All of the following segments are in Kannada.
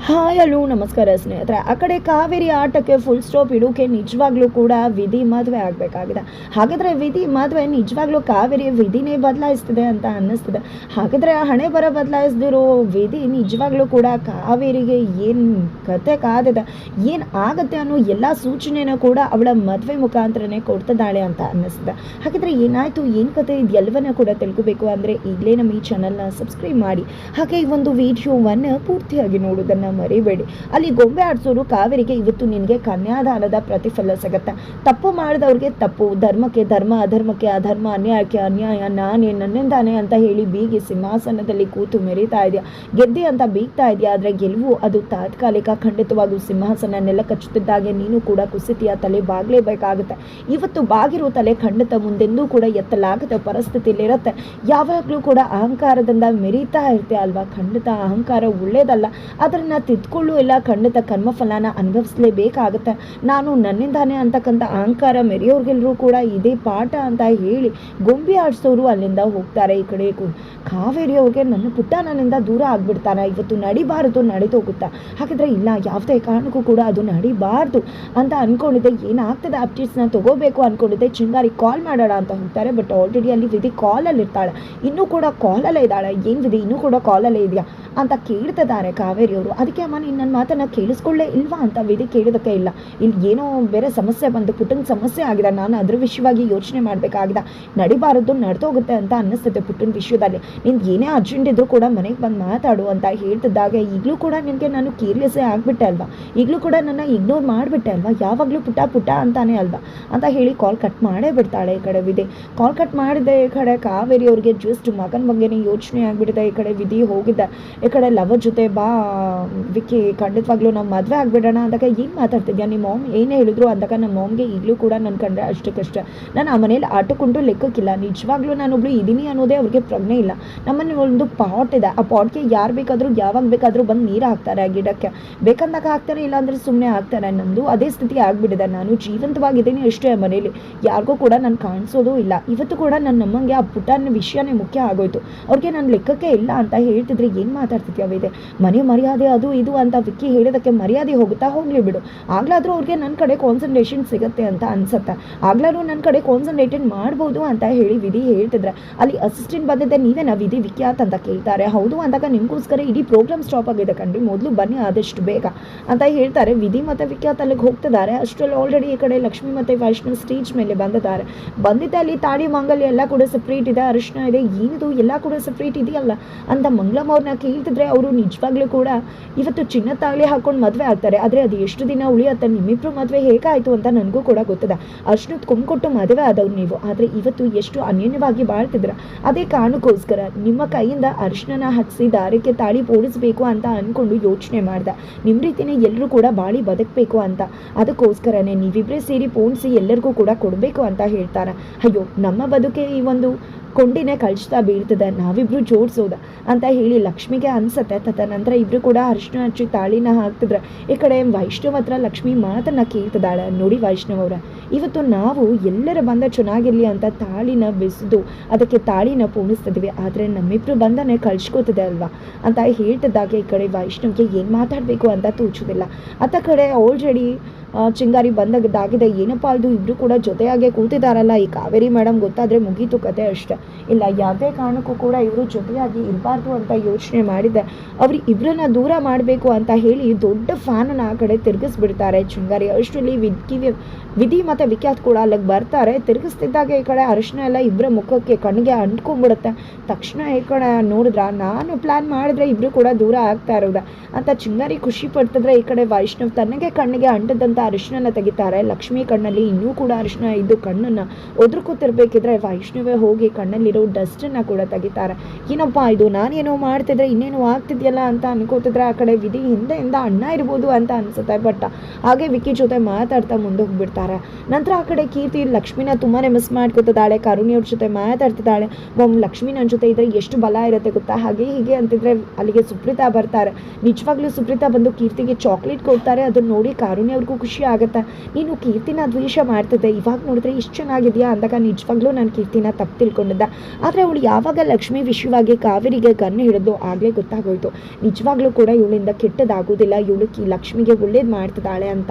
ಹಾಯ್ ಹಲೋ ನಮಸ್ಕಾರ ಸ್ನೇಹಿತರೆ. ಆ ಕಡೆ ಕಾವೇರಿ ಆಟಕ್ಕೆ ಫುಲ್ ಸ್ಟಾಪ್ ಇಡೋಕೆ ನಿಜವಾಗ್ಲೂ ಕೂಡ ವಿಧಿ ಮದುವೆ ಆಗಬೇಕಾಗಿದೆ. ಹಾಗಾದರೆ ವಿಧಿ ಮದುವೆ ನಿಜವಾಗ್ಲೂ ಕಾವೇರಿ ವಿಧಿನೇ ಬದಲಾಯಿಸ್ತಿದೆ ಅಂತ ಅನ್ನಿಸ್ತಿದೆ. ಹಾಗಾದರೆ ಹಣೆ ಬರ ಬದಲಾಯಿಸ್ದಿರೋ ವಿಧಿ ನಿಜವಾಗ್ಲೂ ಕೂಡ ಕಾವೇರಿಗೆ ಏನು ಕತೆ ಕಾದಿದೆ, ಏನು ಆಗುತ್ತೆ ಅನ್ನೋ ಎಲ್ಲ ಸೂಚನೆನೂ ಕೂಡ ಅವಳ ಮದುವೆ ಮುಖಾಂತರನೇ ಕೊಡ್ತಿದ್ದಾಳೆ ಅಂತ ಅನ್ನಿಸ್ತಿದೆ. ಹಾಗಾದರೆ ಏನಾಯಿತು, ಏನು ಕತೆ, ಇದೆಲ್ಲವನ್ನ ಕೂಡ ತಿಳ್ಕೋಬೇಕು ಅಂದರೆ ಈಗಲೇ ನಮ್ಮ ಈ ಚಾನಲ್ನ ಸಬ್ಸ್ಕ್ರೈಬ್ ಮಾಡಿ. ಹಾಗೆ ಈ ಒಂದು ವಿಡಿಯೋವನ್ನು ಪೂರ್ತಿಯಾಗಿ ನೋಡೋದನ್ನು ಮರಿಬೇಡಿ. ಅಲ್ಲಿ ಗೊಂಬೆ ಆಡಿಸೋರು ಕಾವೇರಿಗೆ ಇವತ್ತು ನಿನಗೆ ಕನ್ಯಾದಾನದ ಪ್ರತಿಫಲ ಸಿಗತ್ತೆ, ತಪ್ಪು ಮಾಡಿದವ್ರಿಗೆ ತಪ್ಪು, ಧರ್ಮಕ್ಕೆ ಧರ್ಮ, ಅಧರ್ಮಕ್ಕೆ ಅಧರ್ಮ, ಅನ್ಯಾಯಕ್ಕೆ ಅನ್ಯಾಯ, ನಾನೇ ನನ್ನಿಂದಾನೆ ಅಂತ ಹೇಳಿ ಬೀಗಿ ಸಿಂಹಾಸನದಲ್ಲಿ ಕೂತು ಮೆರೀತಾ ಇದೆಯಾ, ಗೆದ್ದೆ ಅಂತ ಬೀಗ್ತಾ ಇದೆಯಾ. ಆದರೆ ಗೆಲುವು ಅದು ತಾತ್ಕಾಲಿಕ. ಖಂಡಿತವಾಗೂ ಸಿಂಹಾಸನ ನೆಲ ಕಚ್ಚುತ್ತಿದ್ದಾಗೆ ನೀನು ಕೂಡ ಕುಸಿತಿಯ ತಲೆ ಬಾಗಲೇಬೇಕಾಗುತ್ತೆ. ಇವತ್ತು ಬಾಗಿರೋ ತಲೆ ಖಂಡಿತ ಮುಂದೆಂದೂ ಕೂಡ ಎತ್ತಲಾಗದ ಪರಿಸ್ಥಿತಿಯಲ್ಲಿರುತ್ತೆ. ಯಾವಾಗಲೂ ಕೂಡ ಅಹಂಕಾರದಿಂದ ಮೆರೀತಾ ಇರ್ತೀಯ ಅಲ್ವಾ. ಖಂಡಿತ ಅಹಂಕಾರ ಒಳ್ಳೇದಲ್ಲ, ಅದನ್ನು ತಿದ್ಕೊಳ್ಳು ಇಲ್ಲ. ಖಂಡಿತ ಕರ್ಮಫಲನ ಅನುಭವಿಸಲೇಬೇಕಾಗುತ್ತೆ. ನಾನು ನನ್ನಿಂದಾನೆ ಅಂತಕ್ಕಂಥ ಅಹಂಕಾರ ಮೆರೆಯೋರ್ಗೆಲ್ಲರೂ ಕೂಡ ಇದೇ ಪಾಠ ಅಂತ ಹೇಳಿ ಗೊಂಬೆ ಆಡಿಸೋರು ಅಲ್ಲಿಂದ ಹೋಗ್ತಾರೆ. ಈ ಕಡೆ ಕಾವೇರಿ ಅವ್ರಿಗೆ ನನ್ನ ಪುಟ್ಟ ನನ್ನಿಂದ ದೂರ ಆಗ್ಬಿಡ್ತಾರೆ, ಇವತ್ತು ನಡಿಬಾರದು, ನಡೆದೋಗುತ್ತಾ. ಹಾಗಿದ್ರೆ ಇಲ್ಲ, ಯಾವುದೇ ಕಾರಣಕ್ಕೂ ಕೂಡ ಅದು ನಡಿಬಾರ್ದು ಅಂತ ಅಂದ್ಕೊಂಡಿದ್ದೆ. ಏನಾಗ್ತದೆ ಅಪ್ಡೇಟ್ಸ್ನ ತಗೋಬೇಕು ಅಂದ್ಕೊಂಡಿದ್ದೆ. ಚಿಂಗಾರಿ ಕಾಲ್ ಮಾಡೋಣ ಅಂತ ಹೋಗ್ತಾರೆ. ಬಟ್ ಆಲ್ರೆಡಿ ಅಲ್ಲಿ ವಿಧಿ ಕಾಲಲ್ಲಿ ಇರ್ತಾಳೆ, ಇನ್ನೂ ಕೂಡ ಕಾಲಲ್ಲೇ ಇದ್ದಾಳೆ. ಏನು ವಿಧಿ ಇನ್ನೂ ಕೂಡ ಕಾಲಲ್ಲೇ ಇದೆಯಾ ಅಂತ ಕೇಳ್ತಿದ್ದಾರೆ ಕಾವೇರಿಯವರು. ಅದಕ್ಕೆ ಅಮ್ಮ ನೀನು ನನ್ನ ಮಾತನ್ನು ಕೇಳಿಸ್ಕೊಳ್ಳೇ ಇಲ್ವಾ ಅಂತ ವಿಧಿ ಕೇಳೋದಕ್ಕೆ ಇಲ್ಲ. ಇಲ್ಲಿ ಏನೋ ಬೇರೆ ಸಮಸ್ಯೆ ಬಂದು ಪುಟ್ಟನ ಸಮಸ್ಯೆ ಆಗಿದೆ, ನಾನು ಅದ್ರ ವಿಷಯವಾಗಿ ಯೋಚನೆ ಮಾಡಬೇಕಾಗಿದೆ, ನಡಿಬಾರದು ನಡೆದೋಗುತ್ತೆ ಅಂತ ಅನ್ನಿಸ್ತದೆ ಪುಟ್ಟನ ವಿಷಯದಲ್ಲಿ. ನಿನ್ಗೆ ಏನೇ ಅರ್ಜೆಂಟ್ ಇದ್ರೂ ಕೂಡ ಮನೆಗೆ ಬಂದು ಮಾತಾಡು ಅಂತ ಹೇಳ್ತಿದ್ದಾಗ ಈಗಲೂ ಕೂಡ ನಿನಗೆ ನಾನು ಕೇರ್ಲೆಸ್ಸೇ ಆಗಿಬಿಟ್ಟೆ ಅಲ್ವಾ, ಈಗಲೂ ಕೂಡ ನನ್ನ ಇಗ್ನೋರ್ ಮಾಡಿಬಿಟ್ಟೆ ಅಲ್ವಾ, ಯಾವಾಗಲೂ ಪುಟ್ಟ ಪುಟ್ಟ ಅಂತಾನೆ ಅಲ್ವಾ ಅಂತ ಹೇಳಿ ಕಾಲ್ ಕಟ್ ಮಾಡೇ ಬಿಡ್ತಾಳೆ. ಈ ಕಡೆ ವಿಧಿ ಕಾಲ್ ಕಟ್ ಮಾಡಿದೆ. ಈ ಕಡೆ ಕಾವೇರಿ ಅವ್ರಿಗೆ ಜಸ್ಟ್ ಮಗನ ಬಗ್ಗೆನೇ ಯೋಚನೆ ಆಗಿಬಿಟ್ಟಿದೆ. ಈ ಕಡೆ ವಿಧಿ ಹೋಗಿದ್ದೆ, ಈ ಕಡೆ ಲವರ್ ಜೊತೆ ಬಾ ವಿಕ್ಕಿ, ಖಂಡಿತವಾಗ್ಲೂ ನಾವು ಮದುವೆ ಆಗಿಬಿಡೋಣ ಅಂದಾಗ ಏನು ಮಾತಾಡ್ತಿದ್ಯಾ, ನಿಮ್ಮ ಮಾಮ್ ಏನೇ ಹೇಳಿದ್ರು ಅಂದಾಗ ನಮ್ಮ ಮಾಮ್ಗೆ ಈಗಲೂ ಕೂಡ ನನ್ನ ಕಂಡ್ರೆ ಅಷ್ಟಕ್ಕಷ್ಟೇ. ನಾನು ಆ ಮನೇಲಿ ಆಟಕೊಂಡು ಲೆಕ್ಕಕ್ಕಿಲ್ಲ. ನಿಜವಾಗ್ಲೂ ನಾನೊಬ್ಳು ಇದ್ದೀನಿ ಅನ್ನೋದೇ ಅವ್ರಿಗೆ ಪ್ರಜ್ಞೆ ಇಲ್ಲ. ನಮ್ಮನೆ ಒಂದು ಪಾಟ್ ಇದೆ, ಆ ಪಾಟ್ಗೆ ಯಾರು ಬೇಕಾದರೂ ಯಾವಾಗ ಬೇಕಾದರೂ ಬಂದು ನೀರು ಹಾಕ್ತಾರೆ, ಆ ಗಿಡಕ್ಕೆ ಬೇಕಂದಾಗ ಹಾಕ್ತಾರೆ, ಇಲ್ಲಾಂದರೆ ಸುಮ್ಮನೆ ಹಾಕ್ತಾರೆ. ನಂದು ಅದೇ ಸ್ಥಿತಿ ಆಗಿಬಿಟ್ಟಿದೆ. ನಾನು ಜೀವಂತವಾಗಿದ್ದೀನಿ ಅಷ್ಟೇ, ಆ ಮನೇಲಿ ಯಾರಿಗೂ ಕೂಡ ನಾನು ಕಾಣಿಸೋದು ಇಲ್ಲ. ಇವತ್ತು ಕೂಡ ನನ್ನ ನಮ್ಮಂಗೆ ಆ ಪುಟ್ಟನ ವಿಷಯನೇ ಮುಖ್ಯ ಆಗೋಯ್ತು. ಅವ್ರಿಗೆ ನನ್ನ ಲೆಕ್ಕಕ್ಕೆ ಇಲ್ಲ ಅಂತ ಹೇಳ್ತಿದ್ರೆ ಏನು ಮಾತಾಡ್ತಿದ್ಯಾವಿದೆ, ಮನೆ ಮರ್ಯಾದೆ ಅದು ಇದು ಅಂತ ವಿಕ್ಕಿ ಹೇಳಿದಕ್ಕೆ ಮರ್ಯಾದೆ ಹೋಗುತ್ತಾ, ಹೋಗ್ಲಿ ಬಿಡು. ಆಗ್ಲಾದ್ರೂ ಅವ್ರಿಗೆ ನನ್ನ ಕಡೆ ಕಾನ್ಸಂಟ್ರೇಷನ್ ಸಿಗುತ್ತೆ ಅಂತ ಅನ್ಸುತ್ತೆ, ಆಗ್ಲಾದ್ರೂ ನನ್ನ ಕಡೆ ಕಾನ್ಸಂಟ್ರೇಟೆಡ್ ಮಾಡ್ಬೋದು ಅಂತ ಹೇಳಿ ವಿಧಿ ಹೇಳ್ತಿದ್ರೆ ಅಲ್ಲಿ ಅಸಿಸ್ಟೆಂಟ್ ಬಂದಿದ್ದೆ, ನೀವೇನಾ ವಿಧಿ ವಿಖ್ಯಾತ್ ಅಂತ ಕೇಳ್ತಾರೆ. ಹೌದು ಅಂದಾಗ ನಿಮಗೋಸ್ಕರ ಇಡೀ ಪ್ರೋಗ್ರಾಮ್ ಸ್ಟಾಪ್ ಆಗಿದೆ ಕಣ್ರಿ, ಮೊದಲು ಬನ್ನಿ ಆದಷ್ಟು ಬೇಗ ಅಂತ ಹೇಳ್ತಾರೆ. ವಿಧಿ ಮತ್ತು ವಿಖ್ಯಾತ್ ಅಲ್ಲಿಗೆ ಹೋಗ್ತಿದ್ದಾರೆ. ಅಷ್ಟರಲ್ಲಿ ಆಲ್ರೆಡಿ ಈ ಕಡೆ ಲಕ್ಷ್ಮಿ ಮತ್ತು ವೈಷ್ಣವ್ ಸ್ಟೇಜ್ ಮೇಲೆ ಬಂದಿದ್ದಾರೆ. ಬಂದಿದ್ದೆ ಅಲ್ಲಿ ತಾಳಿ ಮಾಂಗಲ್ಯ ಎಲ್ಲ ಕೂಡ ಸಪ್ರೇಟ್ ಇದೆ, ಅರಿಶಿನ ಇದೆ, ಏನಿದು ಎಲ್ಲ ಕೂಡ ಸಪ್ರೇಟ್ ಇದೆಯಲ್ಲ ಅಂತ ಮಂಗಳಮ್ಮ ಅವ್ರನ್ನ ಕೇಳ್ತಿದ್ರೆ ಅವರು ನಿಜವಾಗ್ಲೂ ಕೂಡ ಇವತ್ತು ಚಿನ್ನ ತಾಳಿ ಹಾಕೊಂಡು ಮದುವೆ ಆಗ್ತಾರೆ. ಆದರೆ ಅದು ಎಷ್ಟು ದಿನ ಉಳಿಯುತ್ತೆ, ನಿಮ್ಮಿಬ್ರು ಮದುವೆ ಹೇಗಾಯಿತು ಅಂತ ನನಗೂ ಕೂಡ ಗೊತ್ತಿದೆ. ಅಷ್ಟು ಕೊಂಡ್ಕೊಟ್ಟು ಮದುವೆ ಆದವ್ರು ನೀವು, ಆದರೆ ಇವತ್ತು ಎಷ್ಟು ಅನ್ಯೋನ್ಯವಾಗಿ ಬಾಳ್ತಿದ್ರ. ಅದೇ ಕಾರಣಕ್ಕೋಸ್ಕರ ನಿಮ್ಮ ಕೈಯಿಂದ ಅರಿಶಿನ ಹಚ್ಚಿಸಿ ದಾರಕ್ಕೆ ತಾಳಿ ಪೋಡಿಸ್ಬೇಕು ಅಂತ ಅಂದ್ಕೊಂಡು ಯೋಚನೆ ಮಾಡಿದೆ. ನಿಮ್ಮ ರೀತಿಯೇ ಎಲ್ಲರೂ ಕೂಡ ಬಾಳಿ ಬದುಕಬೇಕು ಅಂತ. ಅದಕ್ಕೋಸ್ಕರನೇ ನೀವಿಬ್ಬರೇ ಸೇರಿ ಪೋಣಿಸಿ ಎಲ್ಲರಿಗೂ ಕೂಡ ಕೊಡಬೇಕು ಅಂತ ಹೇಳ್ತಾರೆ. ಅಯ್ಯೋ, ನಮ್ಮ ಬದುಕೆ ಈ ಒಂದು ಕೊಂಡಿನೇ ಕಳಿಸ್ತಾ ಬೀಳ್ತದೆ, ನಾವಿಬ್ರು ಜೋಡಿಸೋದ ಅಂತ ಹೇಳಿ ಲಕ್ಷ್ಮಿಗೆ ಅನ್ಸತ್ತೆ. ತದನಂತರ ಇಬ್ರು ಕೂಡ ಅರಿಶಿನ ಹಚ್ಚಿ ತಾಳಿನ ಹಾಕ್ತಿದ್ರೆ ಈ ಕಡೆ ವೈಷ್ಣವ್ ಹತ್ರ ಲಕ್ಷ್ಮಿ ಮಾತನ್ನ ಕೇಳ್ತಿದ್ದಾಳೆ. ನೋಡಿ ವೈಷ್ಣವ್ ಅವರ, ಇವತ್ತು ನಾವು ಎಲ್ಲರ ಬಂದ ಚೆನ್ನಾಗಿರಲಿ ಅಂತ ತಾಳಿನ ಬೆಸೆದು ಅದಕ್ಕೆ ತಾಳಿನ ಪೂಣಿಸ್ತಿದ್ವಿ, ಆದರೆ ನಮ್ಮಿಬ್ರು ಬಂದನೆ ಕಳ್ಸ್ಕೊತಿದೆ ಅಲ್ವಾ ಅಂತ ಹೇಳ್ತಿದ್ದಾಗ ಈ ಕಡೆ ವೈಷ್ಣವ್ಗೆ ಏನು ಮಾತಾಡಬೇಕು ಅಂತ ತೋಚೋದಿಲ್ಲ. ಅತ್ತ ಕಡೆ ಆಲ್ರೆಡಿ ಚಿಂಗಾರಿ ಬಂದಾಗಿದೆ. ಏನಪ್ಪ ಇದು, ಇಬ್ಬರು ಕೂಡ ಜೊತೆಯಾಗೆ ಕೂತಿದ್ದಾರಲ್ಲ, ಈ ಕಾವೇರಿ ಮೇಡಮ್ ಗೊತ್ತಾದರೆ ಮುಗೀತು ಕತೆ ಅಷ್ಟೆ. ಇಲ್ಲ, ಯಾವುದೇ ಕಾರಣಕ್ಕೂ ಕೂಡ ಇವರು ಜೊತೆಯಾಗಿ ಇರಬಾರ್ದು ಅಂತ ಯೋಚನೆ ಮಾಡಿದ್ದೆ. ಅವ್ರು ಇಬ್ಬರನ್ನ ದೂರ ಮಾಡಬೇಕು ಅಂತ ಹೇಳಿ ದೊಡ್ಡ ಫ್ಯಾನನ್ನು ಆ ಕಡೆ ತಿರುಗಿಸ್ಬಿಡ್ತಾರೆ ಚಿಂಗಾರಿ. ಅಷ್ಟರಲ್ಲಿ ವಿಧಿ ಮತ್ತು ವಿಖ್ಯಾತ್ ಕೂಡ ಅಲ್ಲಿಗೆ ಬರ್ತಾರೆ. ತಿರುಗಿಸ್ತಿದ್ದಾಗ ಈ ಕಡೆ ಅರಿಶಿನ ಎಲ್ಲ ಇಬ್ಬರ ಮುಖಕ್ಕೆ ಕಣ್ಣಿಗೆ ಅಂಟ್ಕೊಂಡ್ಬಿಡುತ್ತೆ. ತಕ್ಷಣ ಈ ಕಡೆ ನೋಡಿದ್ರ, ನಾನು ಪ್ಲ್ಯಾನ್ ಮಾಡಿದ್ರೆ ಇಬ್ಬರು ಕೂಡ ದೂರ ಆಗ್ತಾ ಇರೋದ ಅಂತ ಚಿಂಗಾರಿ ಖುಷಿ ಪಡ್ತಿದ್ರೆ ಈ ಕಡೆ ವೈಷ್ಣವ್ ತನಗೆ ಕಣ್ಣಿಗೆ ಅಂಟದಂತ ಅರಿಶಿನ ತೆಗಿತಾರೆ. ಲಕ್ಷ್ಮಿ ಕಣ್ಣಲ್ಲಿ ಇನ್ನೂ ಕೂಡ ಅರಿಶಿನ ಇದ್ದು ಕಣ್ಣನ್ನು ಒದ್ರಕೂತಿರ್ಬೇಕಿದ್ರೆ ವೈಷ್ಣವೇ ಹೋಗಿ ಕಣ್ಣಲ್ಲಿರೋ ಡಸ್ಟನ್ನು ಕೂಡ ತೆಗಿತಾರೆ. ಏನಪ್ಪ ಇದು, ನಾನೇನೋ ಮಾಡ್ತಿದ್ರೆ ಇನ್ನೇನೋ ಆಗ್ತಿದೆಯಲ್ಲ ಅಂತ ಅನ್ಕೋತಿದ್ರೆ ಆ ಕಡೆ ವಿಧಿ ಹಿಂದೆಯಿಂದ ಅಣ್ಣ ಇರ್ಬೋದು ಅಂತ ಅನ್ಸುತ್ತೆ. ಬಟ್ ಹಾಗೆ ವಿಕ್ಕಿ ಜೊತೆ ಮಾತಾಡ್ತಾ ಮುಂದೆ ಹೋಗ್ಬಿಡ್ತಾರೆ. ನಂತರ ಆ ಕಡೆ ಕೀರ್ತಿ ಲಕ್ಷ್ಮಿನ ತುಂಬಾ ಮಿಸ್ ಮಾಡ್ಕೊತಿದ್ದಾಳೆ. ಕರುಣಿಯವ್ರ ಜೊತೆ ಮಾತಾಡ್ತಿದ್ದಾಳೆ. ಲಕ್ಷ್ಮಿ ನನ್ನ ಜೊತೆ ಇದ್ರೆ ಎಷ್ಟು ಬಲ ಇರುತ್ತೆ ಗೊತ್ತಾ, ಹಾಗೆ ಹೀಗೆ ಅಂತಿದ್ರೆ ಅಲ್ಲಿಗೆ ಸುಪ್ರೀತಾ ಬರ್ತಾರೆ. ನಿಜವಾಗ್ಲೂ ಸುಪ್ರೀತಾ ಬಂದು ಕೀರ್ತಿಗೆ ಚಾಕ್ಲೇಟ್ ಕೊಡ್ತಾರೆ. ಅದನ್ನ ನೋಡಿ ಕಾರುಣ್ಯವ್ರಿಗೂ ಖುಷಿ ಆಗುತ್ತೆ. ನೀನು ಕೀರ್ತಿನ ದ್ವೇಷ ಮಾಡ್ತಿದ್ದೆ, ಇವಾಗ ನೋಡಿದ್ರೆ ಇಷ್ಟು ಚೆನ್ನಾಗಿದೆಯಾ ಅಂದಾಗ ನಿಜವಾಗ್ಲೂ ನಾನು ಕೀರ್ತಿನ ತಪ್ಪು ತಿಳ್ಕೊಂಡಿದ್ದೆ. ಇದ್ದ. ಆದರೆ ಅವಳು ಯಾವಾಗ ಲಕ್ಷ್ಮಿ ವಿಷಯವಾಗಿ ಕಾವೇರಿಗೆ ಕಣ್ಣು ಹಿಡಿದು ಆಗಲೇ ಗೊತ್ತಾಗೋಯ್ತು, ನಿಜವಾಗ್ಲೂ ಕೂಡ ಇವಳಿಂದ ಕೆಟ್ಟದಾಗೋದಿಲ್ಲ, ಇವಳು ಲಕ್ಷ್ಮಿಗೆ ಒಳ್ಳೇದು ಮಾಡ್ತಿದ್ದಾಳೆ ಅಂತ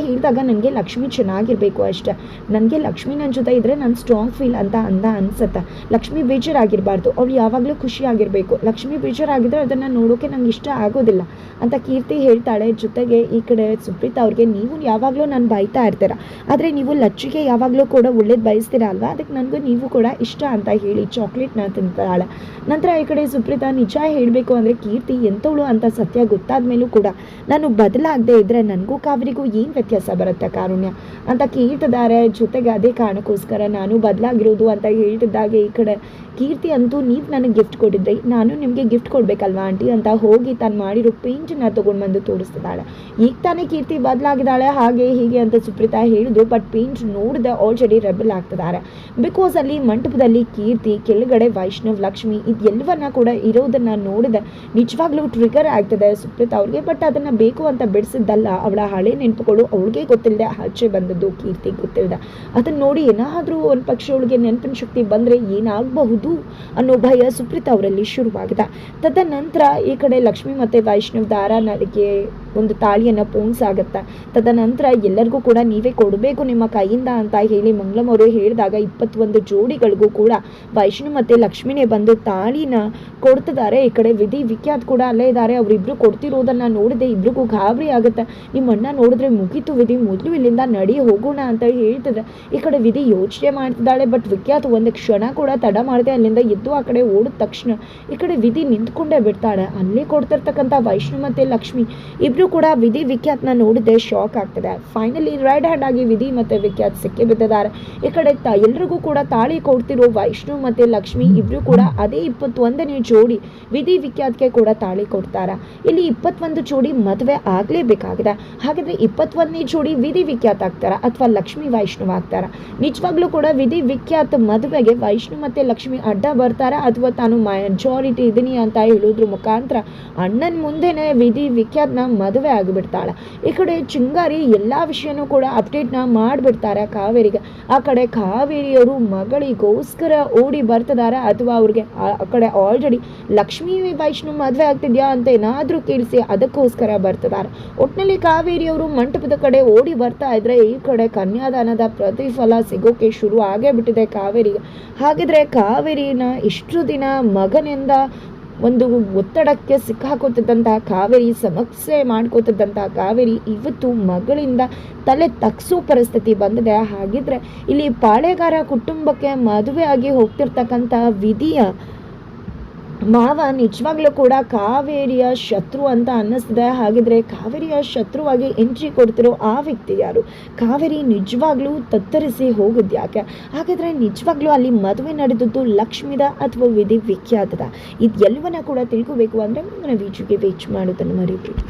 ಹೇಳಿದಾಗ ನನಗೆ ಲಕ್ಷ್ಮಿ ಚೆನ್ನಾಗಿರಬೇಕು ಅಷ್ಟೇ, ನನಗೆ ಲಕ್ಷ್ಮಿ ನನ್ನ ಜೊತೆ ಇದ್ದರೆ ನಾನು ಸ್ಟ್ರಾಂಗ್ ಫೀಲ್ ಅಂತ ಅನ್ಸುತ್ತೆ. ಲಕ್ಷ್ಮಿ ಬೇಜಾರಾಗಿರಬಾರ್ದು, ಅವಳು ಯಾವಾಗಲೂ ಖುಷಿಯಾಗಿರಬೇಕು. ಲಕ್ಷ್ಮಿ ಬೇಜಾರಾಗಿದ್ದರೆ ಅದನ್ನು ನೋಡೋಕೆ ನಂಗೆ ಇಷ್ಟ ಆಗೋದಿಲ್ಲ ಅಂತ ಕೀರ್ತಿ ಹೇಳ್ತಾಳೆ. ಜೊತೆಗೆ ಈ ಕಡೆ ಸುಪ್ರೀತಾ ಅವ್ರಿಗೆ, ನೀವು ಯಾವಾಗಲೂ ನಾನು ಬೈತಾ ಇರ್ತೀರ, ಆದರೆ ನೀವು ಲಚ್ಚಿಗೆ ಯಾವಾಗಲೂ ಕೂಡ ಒಳ್ಳೇದು ಬಯಸ್ತೀರ ಅಲ್ವಾ, ಅದಕ್ಕೆ ನನಗೂ ನೀವು ಕೂಡ ಇಷ್ಟ ಅಂತ ಹೇಳಿ ಚಾಕ್ಲೇಟ್ನ ತಿಂತಾಳೆ. ನಂತರ ಈ ಕಡೆ ಸುಪ್ರೀತಾ, ನಿಜ ಹೇಳಬೇಕು ಅಂದರೆ ಕೀರ್ತಿ ಎಂಥವಳು ಅಂತ ಸತ್ಯ ಗೊತ್ತಾದ ಮೇಲೂ ಕೂಡ ನಾನು ಬದಲಾಗದೆ ಇದ್ದರೆ ನನಗೂ ಕಾವೇರಿಗೂ ಏನು ವ್ಯತ್ಯಾಸ ಬರುತ್ತೆ ಕಾರುಣ್ಯ ಅಂತ ಕೇಳ್ತಿದ್ದಾರೆ. ಜೊತೆಗೆ ಅದೇ ಕಾರಣಕ್ಕೋಸ್ಕರ ನಾನು ಬದಲಾಗಿರೋದು ಅಂತ ಹೇಳ್ತಿದ್ದಾಗೆ ಈ ಕಡೆ ಕೀರ್ತಿ ಅಂತೂ ನೀವು ನನಗೆ ಗಿಫ್ಟ್ ಕೊಟ್ಟಿದ್ರಿ, ನಾನು ನಿಮಗೆ ಗಿಫ್ಟ್ ಕೊಡಬೇಕಲ್ವಾ ಆಂಟಿ ಅಂತ ಹೋಗಿ ತಾನು ಮಾಡಿರೋ ಪೇಂಟನ್ನ ತೊಗೊಂಡು ಬಂದು ತೋರಿಸ್ತಿದ್ದಾಳೆ. ಈಗ ತಾನೇ ಕೀರ್ತಿ ಬದಲಾಗಿದ್ದಾಳೆ ಹಾಗೆ ಹೀಗೆ ಅಂತ ಸುಪ್ರೀತಾ ಹೇಳಿದ್ರು. ಬಟ್ ಪೇಂಟ್ ನೋಡಿದೆ ಆಲ್ರೆಡಿ ರೆಬಲ್ ಆಗ್ತಿದ್ದಾರೆ. ಬಿಕಾಸ್ ಅಲ್ಲಿ ಮಂಟಪದಲ್ಲಿ ಕೀರ್ತಿ, ಕೆಳಗಡೆ ವೈಷ್ಣವ್, ಲಕ್ಷ್ಮಿ ಇದೆಲ್ಲವನ್ನ ಕೂಡ ಇರೋದನ್ನ ನೋಡಿದೆ ನಿಜವಾಗ್ಲೂ ಟ್ರಿಗರ್ ಆಗ್ತದೆ ಸುಪ್ರೀತಾ ಅವ್ರಿಗೆ. ಬಟ್ ಅದನ್ನು ಬೇಕು ಅಂತ ಬಿಡಿಸಿದ್ದಲ್ಲ, ಅವಳ ಹಳೆ ನೆನಪುಗಳು ಅವಳಿಗೆ ಗೊತ್ತಿಲ್ಲದೆ ಆಚೆ ಬಂದದ್ದು ಕೀರ್ತಿ ಗೊತ್ತಿಲ್ಲದೆ. ಅದನ್ನು ನೋಡಿ ಏನಾದರೂ ಒಂದು ಪಕ್ಷ ಅವಳಿಗೆ ನೆನಪಿನ ಶಕ್ತಿ ಬಂದರೆ ಏನಾಗಬಹುದು ಅನ್ನೋ ಭಯ ಸುಪ್ರೀತಾ ಅವರಲ್ಲಿ ಶುರುವಾಗಿದೆ. ತದನಂತರ ಈ ಕಡೆ ಲಕ್ಷ್ಮಿ ಮತ್ತು ವೈಷ್ಣವ್ ದಾರ ನಡಿಗೆ ಒಂದು ತಾಳಿಯನ್ನು ಪೋಣಿಸಾಗತ್ತೆ. ತದನಂತರ ಎಲ್ಲರಿಗೂ ಕೂಡ ನೀವೇ ಕೊಡಬೇಕು ನಿಮ್ಮ ಕೈಯಿಂದ ಅಂತ ಹೇಳಿ ಮಂಗಳಂ ಅವರು ಹೇಳಿದಾಗ 21 ಜೋಡಿಗಳಿಗೂ ಕೂಡ ವೈಷ್ಣವ್ ಮತ್ತು ಲಕ್ಷ್ಮಿನೇ ಬಂದು ತಾಳಿನ ಕೊಡ್ತಿದ್ದಾರೆ. ಈ ಕಡೆ ವಿಧಿ ವಿಖ್ಯಾತ್ ಕೂಡ ಅಲ್ಲೇ ಇದ್ದಾರೆ. ಅವರಿಬ್ರು ಕೊಡ್ತಿರೋದನ್ನು ನೋಡಿದೆ ಇಬ್ರಿಗೂ ಗಾಬರಿ ಆಗುತ್ತೆ. ನಿಮ್ಮ ಅಣ್ಣ ನೋಡಿದ್ರೆ ಮುಗೀತು ವಿಧಿ, ಮೊದಲು ಇಲ್ಲಿಂದ ನಡಿ ಹೋಗೋಣ ಅಂತ ಹೇಳ್ತಿದ್ರೆ ಈ ಕಡೆ ವಿಧಿ ಯೋಚನೆ ಮಾಡ್ತಿದ್ದಾಳೆ. ಬಟ್ ವಿಖ್ಯಾತ್ ಒಂದು ಕ್ಷಣ ಕೂಡ ತಡ ಮಾಡದೆ ಅಲ್ಲಿಂದ ಎದ್ದು ಆ ಕಡೆ ಓಡಿದ ತಕ್ಷಣ ಈ ಕಡೆ ವಿಧಿ ನಿಂತ್ಕೊಂಡೇ ಬಿಡ್ತಾಳೆ. ಅಲ್ಲೇ ಕೊಡ್ತಿರ್ತಕ್ಕಂಥ ವೈಷ್ಣವ್ ಮತ್ತು ಲಕ್ಷ್ಮಿ ಇಬ್ರು ಕೂಡ ವಿಧಿ ವಿಖ್ಯಾತ್ನ ನೋಡಿದ್ರೆ ಶಾಕ್ ಆಗ್ತದೆ. ಫೈನಲಿ ರೈಡ್ ಹ್ಯಾಂಡ್ ಆಗಿ ವಿಧಿ ಮತ್ತು ವಿಖ್ಯಾತ್ ಸಿಕ್ಕಿ ಬಿದ್ದಿದ್ದಾರೆ. ಈ ಕಡೆ ಎಲ್ರಿಗೂ ಕೂಡ ತಾಳಿ ಕೊಡ್ತಿರೋ ವೈಷ್ಣವ್ ಮತ್ತು ಲಕ್ಷ್ಮಿ ಇಬ್ರು ಕೂಡ ಅದೇ 21ನೇ ಜೋಡಿ ವಿಧಿ ವಿಖ್ಯಾತ್ಗೆ ಕೂಡ ತಾಳಿ ಕೊಡ್ತಾರೆ. ಇಲ್ಲಿ 21 ಜೋಡಿ ಮದುವೆ ಆಗಲೇಬೇಕಾಗಿದೆ. ಹಾಗಾದ್ರೆ 21ನೇ ಜೋಡಿ ವಿಧಿ ವಿಖ್ಯಾತ್ ಆಗ್ತಾರ ಅಥವಾ ಲಕ್ಷ್ಮಿ ವೈಷ್ಣವ್ ಆಗ್ತಾರ? ನಿಜವಾಗ್ಲೂ ಕೂಡ ವಿಧಿ ವಿಖ್ಯಾತ್ ಮದುವೆಗೆ ವೈಷ್ಣವ್ ಮತ್ತು ಲಕ್ಷ್ಮಿ ಅಡ್ಡ ಬರ್ತಾರ ಅಥವಾ ತಾನು ಮೆಜಾರಿಟಿ ಇದೀನಿ ಅಂತ ಹೇಳೋದ್ರ ಮುಖಾಂತರ ಅಣ್ಣನ ಮುಂದೆನೆ ವಿಧಿ ವಿಖ್ಯಾತ್ನ ಮದುವೆ ಆಗಿಬಿಡ್ತಾಳೆ. ಈ ಕಡೆ ಚಿಂಗಾರಿ ಎಲ್ಲ ವಿಷಯನೂ ಕೂಡ ಅಪ್ಡೇಟ್ನ ಮಾಡಿಬಿಡ್ತಾರೆ ಕಾವೇರಿಗೆ. ಆ ಕಡೆ ಕಾವೇರಿಯವರು ಮಗಳಿಗೋಸ್ಕರ ಓಡಿ ಬರ್ತಿದ್ದಾರೆ ಅಥವಾ ಅವ್ರಿಗೆ ಆ ಕಡೆ ಆಲ್ರೆಡಿ ಲಕ್ಷ್ಮೀ ವೈಷ್ಣವ್ ಮದುವೆ ಆಗ್ತಿದ್ಯಾ ಅಂತ ಏನಾದರೂ ಕೇಳಿಸಿ ಅದಕ್ಕೋಸ್ಕರ ಬರ್ತಿದ್ದಾರೆ. ಒಟ್ಟಿನಲ್ಲಿ ಕಾವೇರಿಯವರು ಮಂಟಪದ ಕಡೆ ಓಡಿ ಬರ್ತಾ ಇದ್ರೆ ಈ ಕಡೆ ಕನ್ಯಾದಾನದ ಪ್ರತಿಫಲ ಸಿಗೋಕೆ ಶುರು ಆಗೇ ಬಿಟ್ಟಿದೆ ಕಾವೇರಿಗೆ. ಹಾಗಿದ್ರೆ ಕಾವೇರಿನ ಇಷ್ಟು ದಿನ ಮಗನಿಂದ ಒಂದು ಒತ್ತಡಕ್ಕೆ ಸಿಕ್ಕಾಕೋತಿದ್ದಂತಹ ಕಾವೇರಿ, ಸಮಸ್ಯೆ ಮಾಡ್ಕೋತಿದ್ದಂತಹ ಕಾವೇರಿ ಇವತ್ತು ಮಗಳಿಂದ ತಲೆ ತಗ್ಸೋ ಪರಿಸ್ಥಿತಿ ಬಂದಿದೆ. ಹಾಗಿದ್ರೆ ಇಲ್ಲಿ ಪಾಳೆಗಾರ ಕುಟುಂಬಕ್ಕೆ ಮದುವೆ ಆಗಿ ಹೋಗ್ತಿರ್ತಕ್ಕಂಥ ವಿಧಿಯ ಮಾವ ನಿಜವಾಗ್ಲೂ ಕೂಡ ಕಾವೇರಿಯ ಶತ್ರು ಅಂತ ಅನ್ನಿಸ್ತಿದೆ. ಹಾಗಿದ್ರೆ ಕಾವೇರಿಯ ಶತ್ರುವಾಗಿ ಎಂಟ್ರಿ ಕೊಡ್ತಿರೋ ಆ ವ್ಯಕ್ತಿ ಯಾರು? ಕಾವೇರಿ ನಿಜವಾಗ್ಲೂ ತತ್ತರಿಸಿ ಹೋಗಿದ್ಯಾಕೆ? ಹಾಗಿದ್ರೆ ನಿಜವಾಗ್ಲೂ ಅಲ್ಲಿ ಮದುವೆ ನಡೆದದ್ದು ಲಕ್ಷ್ಮಿದ ಅಥವಾ ವಿಧಿ ವಿಖ್ಯಾತದ? ಇದೆಲ್ಲವನ್ನ ಕೂಡ ತಿಳ್ಕೋಬೇಕು ಅಂದರೆ ಮುಂದಿನ ವೀಡಿಯೋಗೆ ವೇಚ್ ಮಾಡೋದನ್ನು ಮರಿಬೇಡಿ.